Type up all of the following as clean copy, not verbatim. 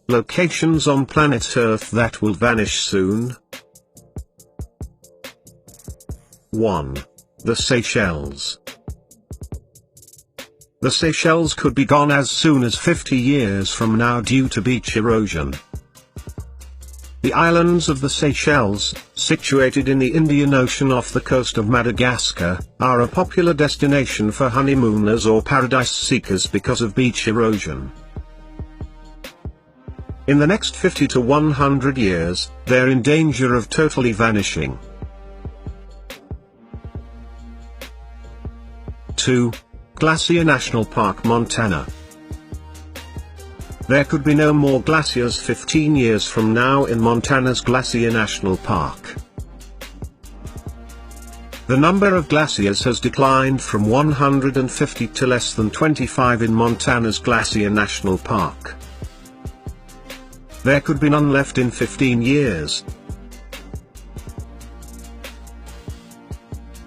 Locations on planet Earth that will vanish soon. 1. The Seychelles. The Seychelles could be gone as soon as 50 years from now due to beach erosion. The islands of the Seychelles, situated in the Indian Ocean off the coast of Madagascar, are a popular destination for honeymooners or paradise seekers because of beach erosion. In the next 50 to 100 years, they're in danger of totally vanishing. 2. Glacier National Park, Montana. There could be no more glaciers 15 years from now in Montana's Glacier National Park. The number of glaciers has declined from 150 to less than 25 in Montana's Glacier National Park. There could be none left in 15 years.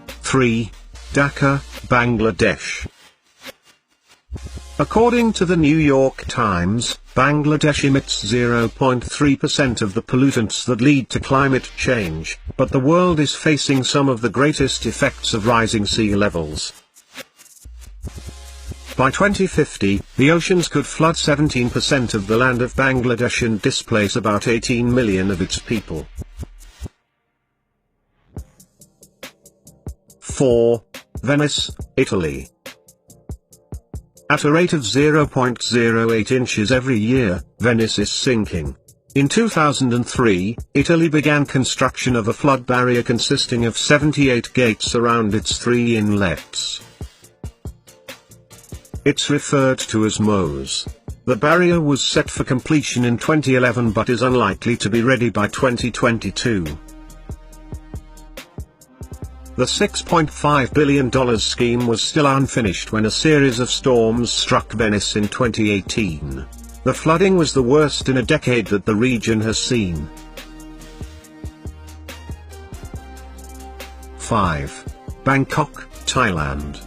3. Dhaka, Bangladesh. According to the New York Times, Bangladesh emits 0.3% of the pollutants that lead to climate change, but the world is facing some of the greatest effects of rising sea levels. By 2050, the oceans could flood 17% of the land of Bangladesh and displace about 18 million of its people. 4. Venice, Italy. At a rate of 0.08 inches every year, Venice is sinking. In 2003, Italy began construction of a flood barrier consisting of 78 gates around its 3 inlets. It's referred to as MOSE. The barrier was set for completion in 2011 but is unlikely to be ready by 2022. The $6.5 billion scheme was still unfinished when a series of storms struck Venice in 2018. The flooding was the worst in a decade that the region has seen. 5. Bangkok, Thailand.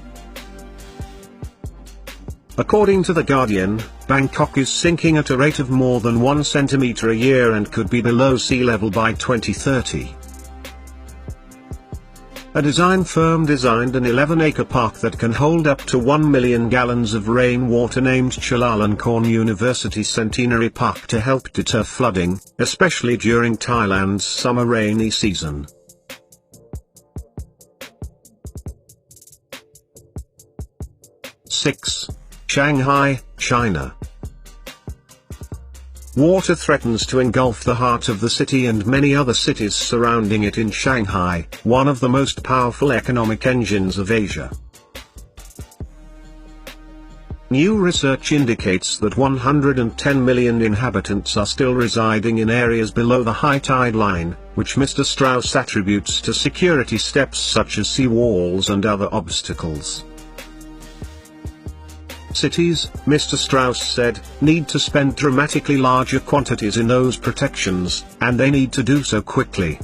According to The Guardian, Bangkok is sinking at a rate of more than 1 centimeter a year and could be below sea level by 2030. A design firm designed an 11-acre park that can hold up to 1 million gallons of rainwater named Chulalongkorn University Centenary Park to help deter flooding, especially during Thailand's summer rainy season. Six. Shanghai, China. Water threatens to engulf the heart of the city and many other cities surrounding it in Shanghai, one of the most powerful economic engines of Asia. New research indicates that 110 million inhabitants are still residing in areas below the high tide line, which Mr. Strauss attributes to security steps such as sea walls and other obstacles. Cities, Mr. Strauss said, need to spend dramatically larger quantities in those protections, and they need to do so quickly.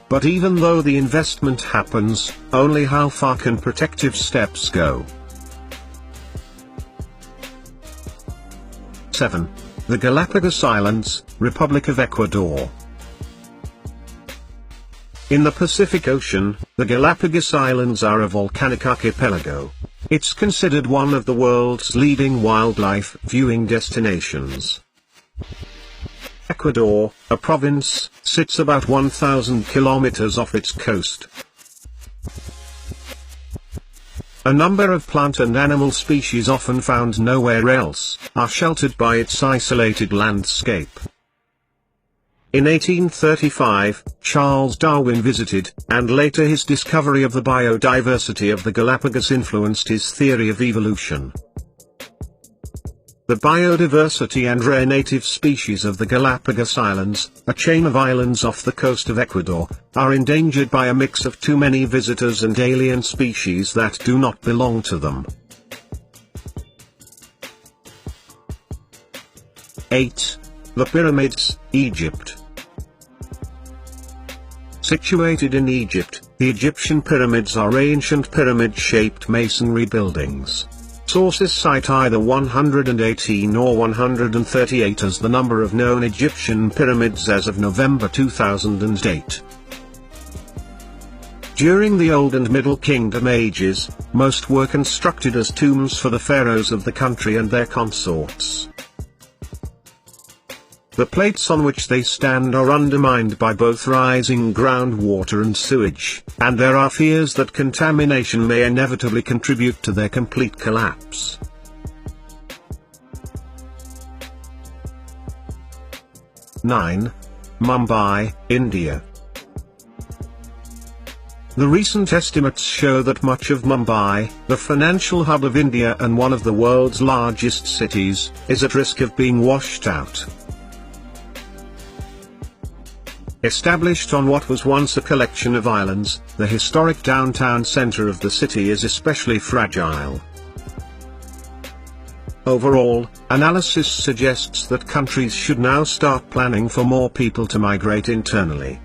But even though the investment happens, only how far can protective steps go? 7. The Galapagos Islands, Republic of Ecuador. In the Pacific Ocean, the Galapagos Islands are a volcanic archipelago. It's considered one of the world's leading wildlife viewing destinations. Ecuador, a province, sits about 1,000 kilometers off its coast. A number of plant and animal species often found nowhere else, are sheltered by its isolated landscape. In 1835, Charles Darwin visited, and later his discovery of the biodiversity of the Galapagos influenced his theory of evolution. The biodiversity and rare native species of the Galapagos Islands, a chain of islands off the coast of Ecuador, are endangered by a mix of too many visitors and alien species that do not belong to them. 8. The Pyramids, Egypt. Situated in Egypt, the Egyptian pyramids are ancient pyramid-shaped masonry buildings. Sources cite either 118 or 138 as the number of known Egyptian pyramids as of November 2008. During the Old and Middle Kingdom ages, most were constructed as tombs for the pharaohs of the country and their consorts. The plates on which they stand are undermined by both rising groundwater and sewage, and there are fears that contamination may inevitably contribute to their complete collapse. (9) Mumbai, India. The recent estimates show that much of Mumbai, the financial hub of India and one of the world's largest cities, is at risk of being washed out. Established on what was once a collection of islands, the historic downtown center of the city is especially fragile. Overall, analysis suggests that countries should now start planning for more people to migrate internally.